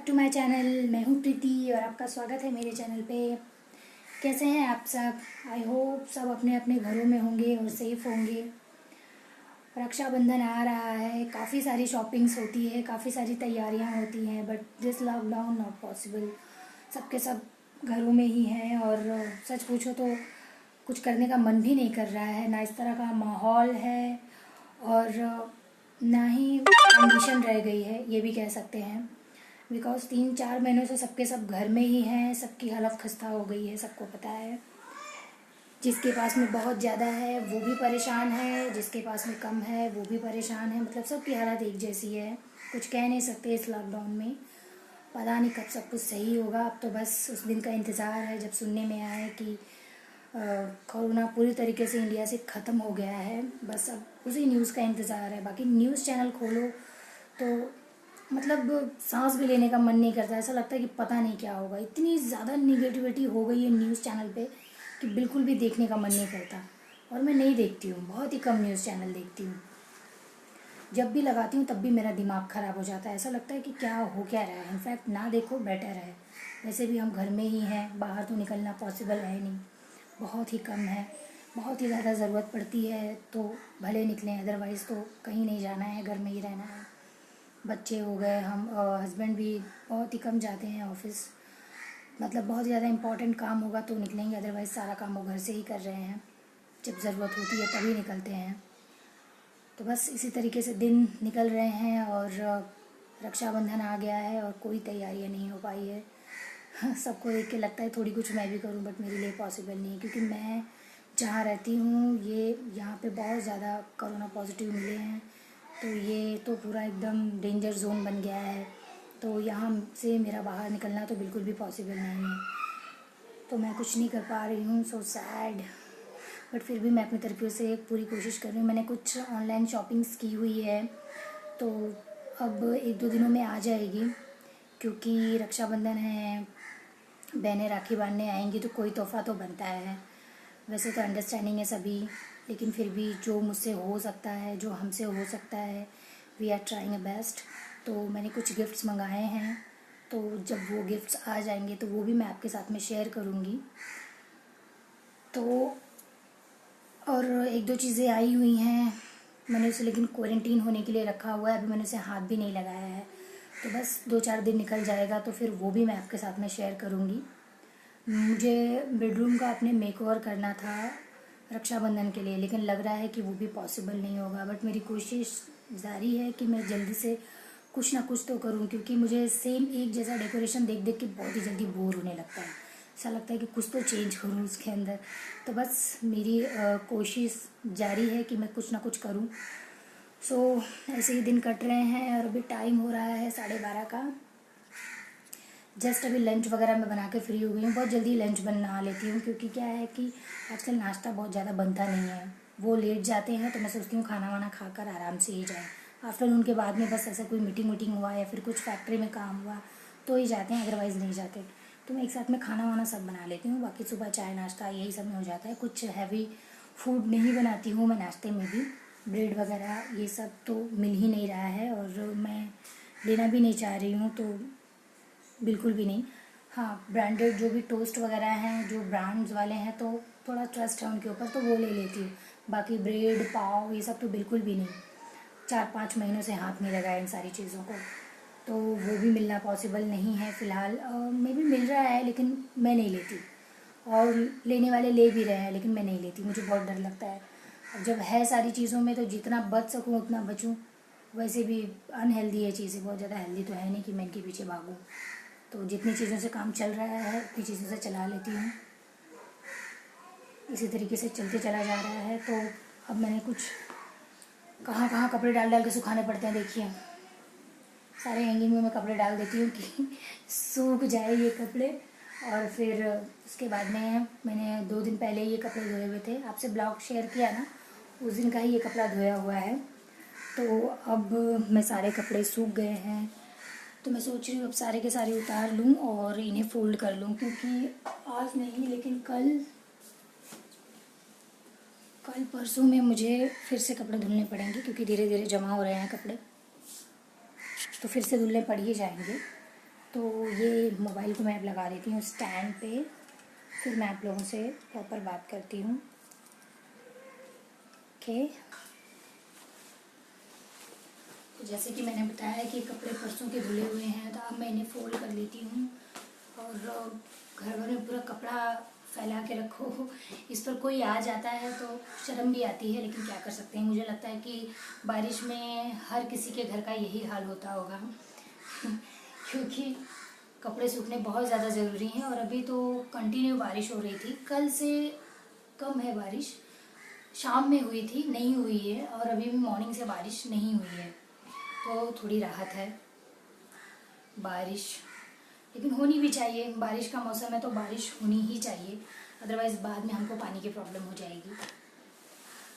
Back to my channel. मैं हूँ प्रीति और आपका स्वागत है मेरे चैनल पे। कैसे हैं आप सब? आई होप सब अपने अपने घरों में होंगे और सेफ होंगे। रक्षाबंधन आ रहा है, काफ़ी सारी शॉपिंग्स होती है, काफ़ी सारी तैयारियां होती हैं, but this lockdown not possible. सबके सब घरों में ही हैं और सच पूछो तो कुछ करने का मन भी नहीं कर रहा है, ना इस तरह का माहौल है और ना ही कंडीशन रह गई है, ये भी कह सकते हैं। बिकॉज 3-4 महीनों से सबके सब घर में ही हैं, सबकी हालत खस्ता हो गई है, सबको पता है। जिसके पास में बहुत ज़्यादा है वो भी परेशान है, जिसके पास में कम है वो भी परेशान है। मतलब सबकी हालत एक जैसी है। कुछ कह नहीं सकते इस लॉकडाउन में। पता नहीं कब सब कुछ सही होगा। अब तो बस उस दिन का इंतज़ार है जब सुनने में आया कि कोरोना पूरी तरीके से इंडिया से ख़त्म हो गया है। बस अब उसी न्यूज़ का इंतज़ार है। बाकी न्यूज़ चैनल खोलो तो मतलब सांस भी लेने का मन नहीं करता। ऐसा लगता है कि पता नहीं क्या होगा। इतनी ज़्यादा निगेटिविटी हो गई है न्यूज़ चैनल पे कि बिल्कुल भी देखने का मन नहीं करता। और मैं नहीं देखती हूँ, बहुत ही कम न्यूज़ चैनल देखती हूँ। जब भी लगाती हूँ तब भी मेरा दिमाग ख़राब हो जाता है। ऐसा लगता है कि क्या हो क्या रहा है। इनफैक्ट ना देखो बेटर है। वैसे भी हम घर में ही हैं, बाहर तो निकलना पॉसिबल है नहीं, बहुत ही कम है। बहुत ही ज़्यादा ज़रूरत पड़ती है तो भले निकलें, अदरवाइज़ तो कहीं नहीं जाना है, घर में ही रहना है। बच्चे हो गए, हम हस्बैंड भी बहुत ही कम जाते हैं ऑफिस। मतलब बहुत ज़्यादा इम्पोर्टेंट काम होगा तो निकलेंगे, अदरवाइज़ सारा काम वो घर से ही कर रहे हैं। जब ज़रूरत होती है तभी निकलते हैं। तो बस इसी तरीके से दिन निकल रहे हैं और रक्षाबंधन आ गया है और कोई तैयारियां नहीं हो पाई है। सबको देख के लगता है थोड़ी कुछ मैं भी करूं, बट मेरे लिए पॉसिबल नहीं है क्योंकि मैं जहाँ रहती हूँ यहाँ पे बहुत ज़्यादा कोरोना पॉजिटिव मिले हैं। तो ये तो पूरा एकदम डेंजर जोन बन गया है। तो यहाँ से मेरा बाहर निकलना तो बिल्कुल भी पॉसिबल नहीं है। तो मैं कुछ नहीं कर पा रही हूँ, सो सैड। बट फिर भी मैं अपनी तरफ से पूरी कोशिश कर रही हूँ। मैंने कुछ ऑनलाइन शॉपिंग्स की हुई है तो अब 1-2 दिनों में आ जाएगी, क्योंकि रक्षाबंधन है, बहनें राखी बांधने आएंगी तो कोई तोहफ़ा तो बनता है। वैसे तो अंडरस्टैंडिंग है सभी, लेकिन फिर भी जो मुझसे हो सकता है, जो हमसे हो सकता है, we are trying a best. तो मैंने कुछ गिफ्ट्स मंगाए हैं, तो जब वो गिफ्ट्स आ जाएंगे तो वो भी मैं आपके साथ में शेयर करूँगी। तो और 1-2 चीज़ें आई हुई हैं, मैंने उसे लेकिन क्वारंटीन होने के लिए रखा हुआ है। अभी मैंने उसे हाथ भी नहीं लगाया है। तो बस 2-4 दिन निकल जाएगा तो फिर वो भी मैं आपके साथ में शेयर करूँगी। मुझे बेडरूम का अपने मेकओवर करना था रक्षाबंधन के लिए, लेकिन लग रहा है कि वो भी पॉसिबल नहीं होगा। बट मेरी कोशिश जारी है कि मैं जल्दी से कुछ ना कुछ तो करूं, क्योंकि मुझे सेम एक जैसा डेकोरेशन देख देख के बहुत ही जल्दी बोर होने लगता है। ऐसा लगता है कि कुछ तो चेंज करूं उसके अंदर। तो बस मेरी कोशिश जारी है कि मैं कुछ ना कुछ करूं। सो ऐसे ही दिन कट रहे हैं और अभी टाइम हो रहा है 12:30 का। जस्ट अभी लंच वगैरह मैं बना के फ्री हो गई हूँ। बहुत जल्दी लंच बना लेती हूँ, क्योंकि क्या है कि आजकल नाश्ता बहुत ज़्यादा बनता नहीं है। वो लेट जाते हैं तो मैं सोचती हूँ खाना वाना खाकर आराम से ही जाएँ। आफ्टरनून के बाद में बस ऐसा कोई मीटिंग हुआ या फिर कुछ फैक्ट्री में काम हुआ तो ही जाते हैं, अदरवाइज़ नहीं जाते। तो मैं एक साथ में खाना वाना सब बना लेती हूँ। बाकी सुबह चाय नाश्ता यही सब में हो जाता है। कुछ हैवी फूड नहीं बनाती हूँ मैं नाश्ते में भी। ब्रेड वगैरह ये सब तो मिल ही नहीं रहा है और मैं लेना भी नहीं चाह रही हूँ, तो बिल्कुल भी नहीं। हाँ, ब्रांडेड जो भी टोस्ट वगैरह हैं, जो ब्रांड्स वाले हैं, तो थोड़ा ट्रस्ट है उनके ऊपर तो वो ले लेती हूँ। बाकी ब्रेड पाव ये सब तो बिल्कुल भी नहीं। 4-5 महीनों से हाथ नहीं लगाया इन सारी चीज़ों को, तो वो भी मिलना पॉसिबल नहीं है फ़िलहाल। मे भी मिल रहा है लेकिन मैं नहीं लेती, और लेने वाले ले भी रहे हैं लेकिन मैं नहीं लेती। मुझे बहुत डर लगता है। अब जब है सारी चीज़ों में तो जितना बच सकूँ उतना बचूँ। वैसे भी अनहेल्दी है चीज़ें, बहुत ज़्यादा हेल्दी तो है नहीं कि मैं इनके पीछे भागूँ। तो जितनी चीज़ों से काम चल रहा है उतनी चीज़ों से चला लेती हूँ। इसी तरीके से चलते चला जा रहा है। तो अब मैंने कुछ कहाँ कहाँ कपड़े डाल डाल के सुखाने पड़ते हैं, देखिए सारे हैंगिंग में मैं कपड़े डाल देती हूँ कि सूख जाए ये कपड़े। और फिर उसके बाद में मैंने 2 दिन पहले ये कपड़े धोए हुए थे, आपसे ब्लॉग शेयर किया ना, उस दिन का ही ये कपड़ा धोया हुआ है। तो अब मैं सारे कपड़े सूख गए हैं, तो मैं सोच रही हूँ अब सारे के सारे उतार लूँ और इन्हें फोल्ड कर लूँ, क्योंकि आज नहीं लेकिन कल परसों में मुझे फिर से कपड़े धुलने पड़ेंगे, क्योंकि धीरे धीरे जमा हो रहे हैं कपड़े, तो फिर से धुलने पड़ ही जाएंगे। तो ये मोबाइल को मैं अब लगा देती हूँ स्टैंड पे, फिर मैं आप लोगों से प्रॉपर बात करती हूँ। ओके, तो जैसे कि मैंने बताया कि कपड़े परसों के धुले हुए हैं, तो अब मैं इन्हें फोल्ड कर लेती हूँ। और घर भर में पूरा कपड़ा फैला के रखो, इस पर कोई आ जाता है तो शर्म भी आती है, लेकिन क्या कर सकते हैं। मुझे लगता है कि बारिश में हर किसी के घर का यही हाल होता होगा क्योंकि कपड़े सूखने बहुत ज़्यादा ज़रूरी हैं। और अभी तो कंटिन्यू बारिश हो रही थी, कल से कम है बारिश, शाम में हुई थी, नहीं हुई है, और अभी भी मॉर्निंग से बारिश नहीं हुई है, तो थोड़ी राहत है बारिश। लेकिन होनी भी चाहिए, बारिश का मौसम है तो बारिश होनी ही चाहिए, अदरवाइज़ बाद में हमको पानी की प्रॉब्लम हो जाएगी।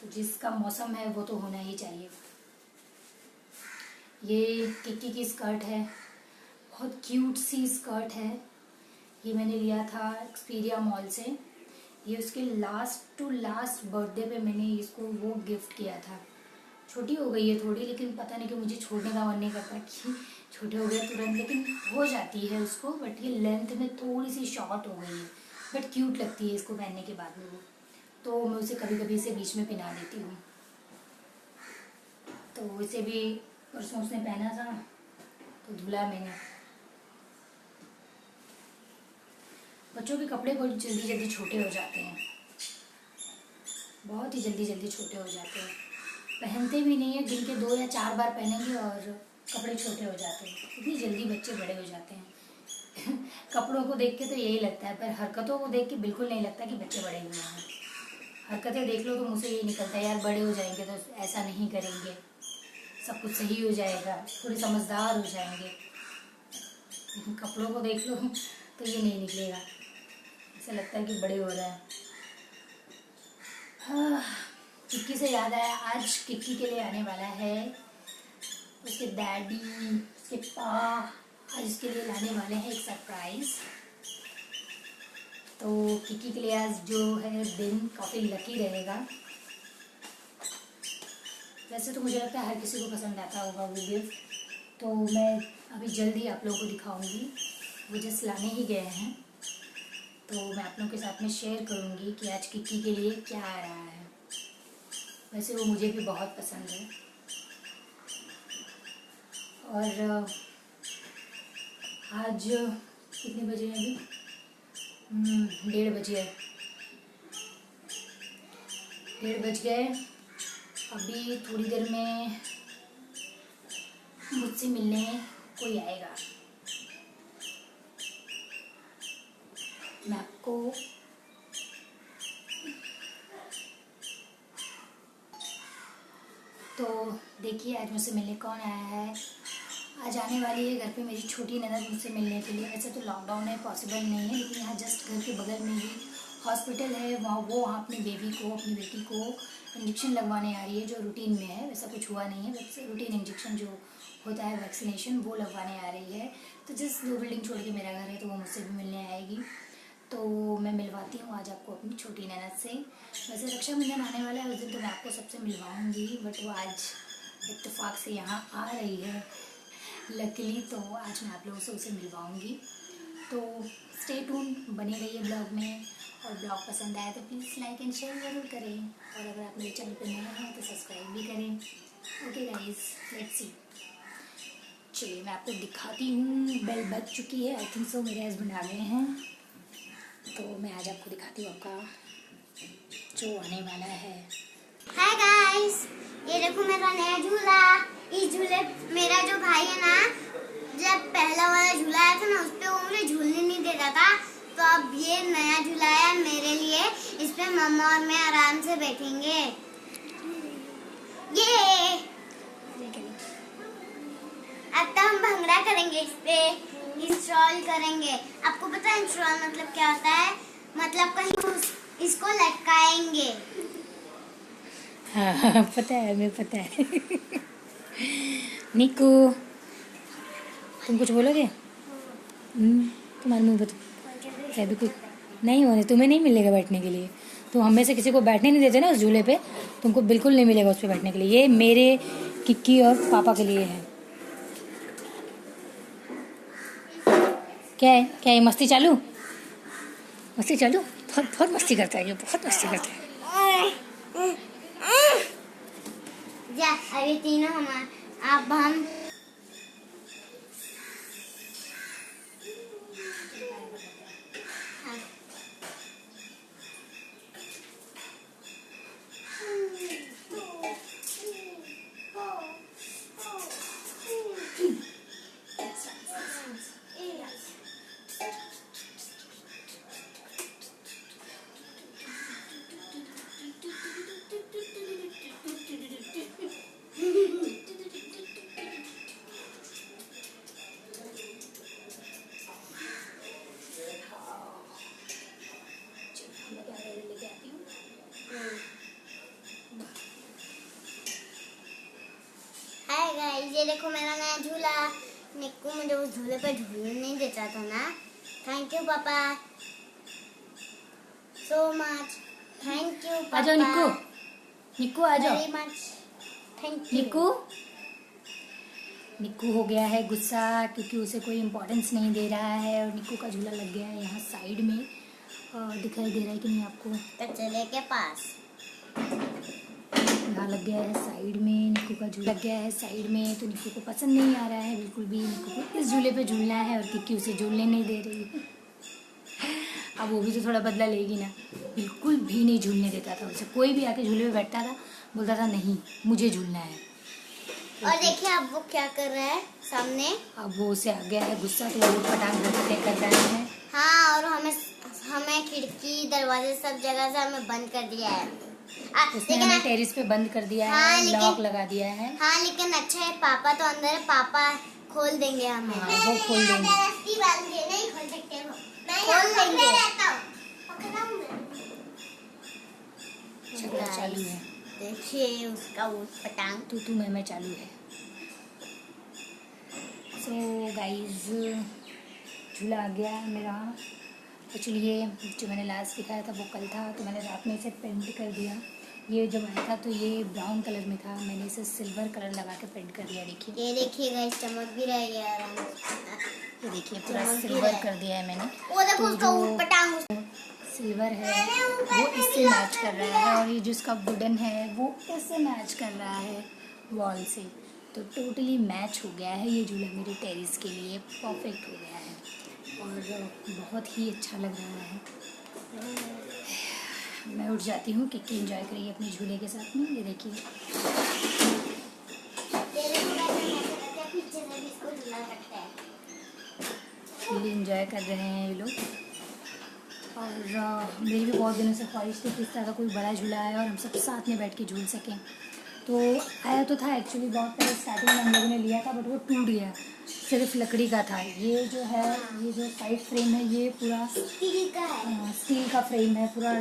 तो जिसका मौसम है वो तो होना ही चाहिए। ये किक्की की स्कर्ट है, बहुत क्यूट सी स्कर्ट है। ये मैंने लिया था एक्सपीरिया मॉल से। ये उसके लास्ट टू लास्ट बर्थडे पे मैंने इसको वो गिफ्ट किया था। छोटी हो गई है थोड़ी, लेकिन पता नहीं क्यों मुझे छोड़ने का मन नहीं करता कि छोटे हो गए तुरंत, लेकिन हो जाती है उसको। बट ये लेंथ में थोड़ी सी शॉर्ट हो गई है, बट क्यूट लगती है इसको पहनने के बाद में वो। तो मैं उसे कभी कभी इसे बीच में पहना देती हूँ। तो इसे भी परसों उसने पहना था तो धुला मैंने। बच्चों के कपड़े बहुत जल्दी जल्दी छोटे हो जाते हैं, बहुत ही जल्दी जल्दी छोटे हो जाते हैं। पहनते भी नहीं है, दिन के 2 या 4 बार पहनेंगे और कपड़े छोटे हो जाते हैं। इतनी जल्दी बच्चे बड़े हो जाते हैं कपड़ों को देख के तो यही लगता है, पर हरकतों को देख के बिल्कुल नहीं लगता कि बच्चे बड़े हुए हैं। हरकतें देख लो तो मुझसे यही निकलता है, यार बड़े हो जाएंगे तो ऐसा नहीं करेंगे, सब कुछ सही हो जाएगा, थोड़े समझदार हो जाएंगे। लेकिन कपड़ों को देख लो तो ये नहीं निकलेगा, ऐसा लगता है कि बड़े हो रहे हैं। हाँ, किक्की से याद आया, आज किक्की के लिए आने वाला है उसके डैडी, उसके पापा आज इसके लिए लाने वाले हैं एक सरप्राइज। तो किक्की के लिए आज जो है दिन काफ़ी लकी रहेगा। वैसे तो मुझे लगता है हर किसी को पसंद आता होगा वो गिफ्ट, तो मैं अभी जल्दी आप लोगों को दिखाऊंगी। वो जस्ट लाने ही गए हैं, तो मैं आप लोगों के साथ में शेयर करूंगी कि आज किक्की के लिए क्या आ रहा है। वैसे वो मुझे भी बहुत पसंद है। और आज कितने बजे हैं अभी? 1:30 बजे है, 1:30 बज गए। अभी थोड़ी देर में मुझसे मिलने कोई आएगा। मैं आपको तो देखिए आज मुझसे मिलने कौन आया है। आज आने वाली है घर पे मेरी छोटी ननद मुझसे मिलने के लिए। ऐसे तो लॉकडाउन है, पॉसिबल नहीं है, लेकिन यहाँ जस्ट घर के बगल में ही हॉस्पिटल है, वहाँ अपनी बेबी को, अपनी बेटी को इंजेक्शन लगवाने आ रही है, जो रूटीन में है। वैसा कुछ हुआ नहीं है, वैसे रूटीन इंजेक्शन जो होता है वैक्सीनेशन, वो लगवाने आ रही है। तो जस्ट 2 बिल्डिंग छोड़ के मेरा घर है, तो वो मुझसे भी मिलने आएगी। तो मैं मिलवाती हूँ आज आपको अपनी छोटी ननद से। वैसे रक्षाबंधन आने वाला है, उस दिन तो मैं आपको सबसे मिलवाऊँगी, बट वो आज इत्तेफाक से यहाँ आ रही है लकीली, तो आज मैं आप लोगों से उसे मिलवाऊँगी। तो स्टे ट्यून, बने रहिए ब्लॉग में। और ब्लॉग पसंद आए तो प्लीज़ लाइक एंड शेयर ज़रूर करें, और अगर आप मेरे चैनल पर नए हैं तो सब्सक्राइब भी करें। Okay guys, let's see. चलिए मैं आपको दिखाती हूँ। बेल बज चुकी है, आई थिंक सो मेरे हस्बैंड आ गए हैं, तो मैं आज आपको दिखाती हूँ आपका जो आने वाला है। हाय गाइस, ये देखो मेरा नया झूला। इस झूले मेरा जो भाई है ना, जब पहला वाला झूला आया था ना, उस पे वो मुझे झूलने नहीं देता था, तो अब ये नया झूला आया मेरे लिए। इस पे मम्मा और मैं आराम से बैठेंगे। ये अब तो हम भंगड़ा करेंगे, इस पे इंस्टॉल करेंगे। आपको पता है इंस्टॉल मतलब क्या होता है? मतलब कहीं इसको लटकाएंगे। हाँ पता है, हमें पता है निकू, तुम कुछ बोलोगे? तुम्हारे मुँह पर है भी कुछ नहीं होने, तुम्हें नहीं मिलेगा बैठने के लिए। तुम हमें से किसी को बैठने नहीं देते ना उस झूले पे, तुमको बिल्कुल नहीं मिलेगा उस पर बैठने के लिए। ये मेरे, किक्की और पापा के लिए है। क्या है, क्या है, मस्ती चालू, मस्ती चालू। बहुत बहुत मस्ती करता है ये, बहुत मस्ती करता है। जा अभी तीनों हम अब हम हाय गाइस, ये देखो मेरा नया झूला। निक्कू मुझे उस झूले पे झूलने नहीं देता था ना। थैंक यू पापा सो मच। थैंक यू आ जाओ निक्कू, निक्कू आ जाओ। Very much thank you. निक्कू, निक्कू हो गया है गुस्सा क्योंकि उसे कोई इम्पोर्टेंस नहीं दे रहा है और निक्कू का झूला लग गया है यहाँ साइड में। और दिखाई दे रहा है कि नहीं आपको? कचरे के पास यहाँ लग गया है साइड में, निक्कू का झूला लग गया है साइड में। तो निक्कू को पसंद नहीं आ रहा है बिल्कुल भी। निक्कू को इस झूले पे झूलना है और किक्की उसे झूलने नहीं दे रही है। अब वो भी तो थोड़ा बदला लेगी ना। बिल्कुल भी नहीं झूलने देता था उसे। कोई भी आके झूले पे बैठता था, बोलता था नहीं मुझे झूलना है। और देखिए अब वो क्या कर रहा है सामने। अब वो उसे आ गया है गुस्सा, तो वो पटांग हरकतें कर रहा है। हाँ, और हमें खिड़की दरवाजे सब जगह से हमें बंद कर दिया है। उसने हमें टेरिस पे बंद कर दिया है, लॉक लगा दिया है। हाँ लेकिन अच्छा है पापा तो अंदर है, पापा खोल देंगे हमें। हाँ, वो खोल देंगे। नहीं खोल सकते हो। खोल देंगे। झगड़ा चालू है। देखिए उसका वो पटांग। तू मैं चालू है। सो गाइस, झूला आ गया है मेरा। एक्चुअली ये जो मैंने लास्ट दिखाया था वो कल था, तो मैंने रात में इसे पेंट कर दिया। ये जब आया था तो ये ब्राउन कलर में था, मैंने इसे सिल्वर कलर लगा के पेंट कर दिया। देखिए ये देखिए गाइस, चमक भी रह गया है। ये देखिए पूरा सिल्वर कर दिया है मैंने। वो देखो तो उसका ऊट पटांग सिल्वर है वो इससे मैच कर रहा है, और ये जो इसका वुडन है वो इससे मैच कर रहा है वॉल से। तो टोटली मैच हो गया है ये झूला मेरे टेरिस के लिए, परफेक्ट हो गया है और बहुत ही अच्छा लग रहा है। मैं उठ जाती हूँ, किक्की एंजॉय करिए अपने झूले के साथ में। ये देखिए फुल्ली एंजॉय कर रहे हैं ये लोग। और मेरी भी बहुत दिनों से ख्वाहिश थी कि इस तरह का कोई बड़ा झूला आए और हम सब साथ में बैठ के झूल सकें। तो आया तो था एक्चुअली, बहुत पहले स्टार्टिंग में हम लोगों ने लिया था, बट वो टूट गया। सिर्फ लकड़ी का था। ये जो है, ये जो साइड फ्रेम है ये पूरा स्टील का है। स्टील का फ्रेम है पूरा,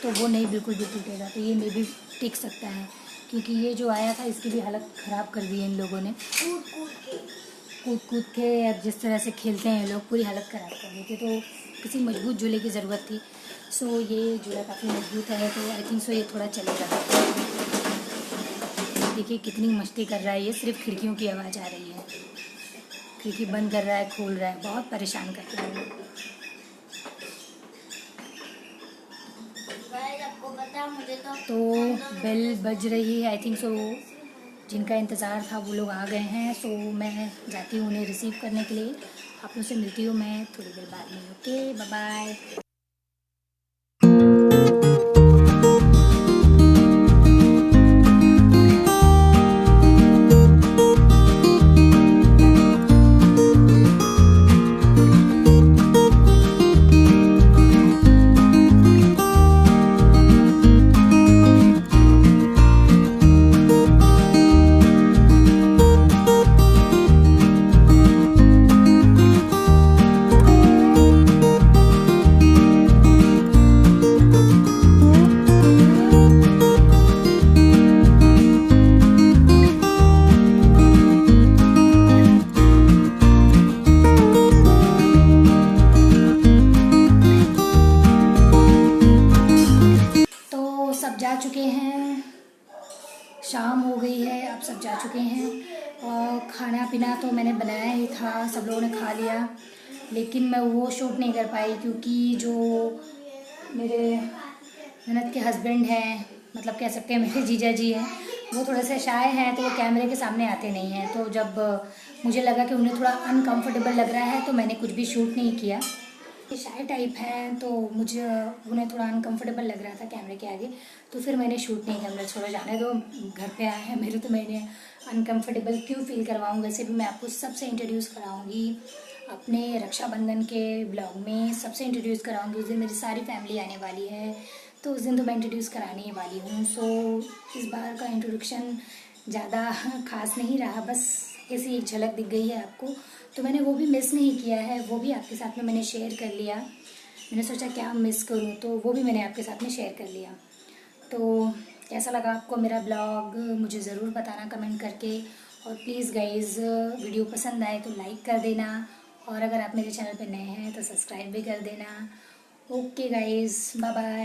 तो वो नहीं बिल्कुल भी टूटेगा। तो ये मे भी टिक सकता है, क्योंकि ये जो आया था इसकी भी हालत ख़राब कर दी है इन लोगों ने। कूद कूद के जिस तरह से खेलते हैं ये लोग, पूरी हालत ख़राब कर दी थी। तो किसी मजबूत झूले की ज़रूरत थी। सो ये झूला काफ़ी मजबूत है, तो आई थिंक सो ये थोड़ा चलेगा। देखिए कितनी मस्ती कर रहा है ये, सिर्फ खिड़कियों की आवाज़ आ रही है। खिड़की बंद कर रहा है, खोल रहा है, बहुत परेशान कर रहा है। आपको पता मुझे तो बेल बज रही है, आई थिंक सो जिनका इंतज़ार था वो लोग आ गए हैं। सो मैं जाती हूँ उन्हें रिसीव करने के लिए। आप लोगों से मिलती हूँ मैं थोड़ी देर बाद में। Okay, bye bye. शाम हो गई है, अब सब जा चुके हैं। और खाना पीना तो मैंने बनाया ही था, सब लोगों ने खा लिया। लेकिन मैं वो शूट नहीं कर पाई क्योंकि जो मेरे ननद के हस्बैंड हैं, मतलब कह सकते हैं मेरे जीजा जी हैं, वो थोड़े से शाय हैं, तो वो कैमरे के सामने आते नहीं हैं। तो जब मुझे लगा कि उन्हें थोड़ा अनकंफर्टेबल लग रहा है तो मैंने कुछ भी शूट नहीं किया। ये शाय टाइप हैं तो मुझे उन्हें थोड़ा अनकंफर्टेबल लग रहा था कैमरे के आगे, तो फिर मैंने शूट नहीं किया। मैंने छोड़ो जाने दो, घर पे आए हैं मेरे, तो मैंने अनकंफर्टेबल क्यों फील करवाऊँ। वैसे भी मैं आपको सबसे इंट्रोड्यूस कराऊँगी अपने रक्षाबंधन के ब्लॉग में, सबसे इंट्रोड्यूस कराऊंगी। उस दिन मेरी सारी फैमिली आने वाली है, तो उस दिन तो मैं इंट्रोड्यूस कराने ही वाली हूँ। सो इस बार का इंट्रोडक्शन ज़्यादा खास नहीं रहा, बस ऐसी एक झलक दिख गई है आपको, तो मैंने वो भी मिस नहीं किया है, वो भी आपके साथ में मैंने शेयर कर लिया। मैंने सोचा क्या मिस करूँ, तो वो भी मैंने आपके साथ में शेयर कर लिया। तो कैसा लगा आपको मेरा ब्लॉग, मुझे ज़रूर बताना कमेंट करके। और प्लीज़ गाइज़, वीडियो पसंद आए तो लाइक कर देना, और अगर आप मेरे चैनल पे नए हैं तो सब्सक्राइब भी कर देना। Okay guys, bye bye.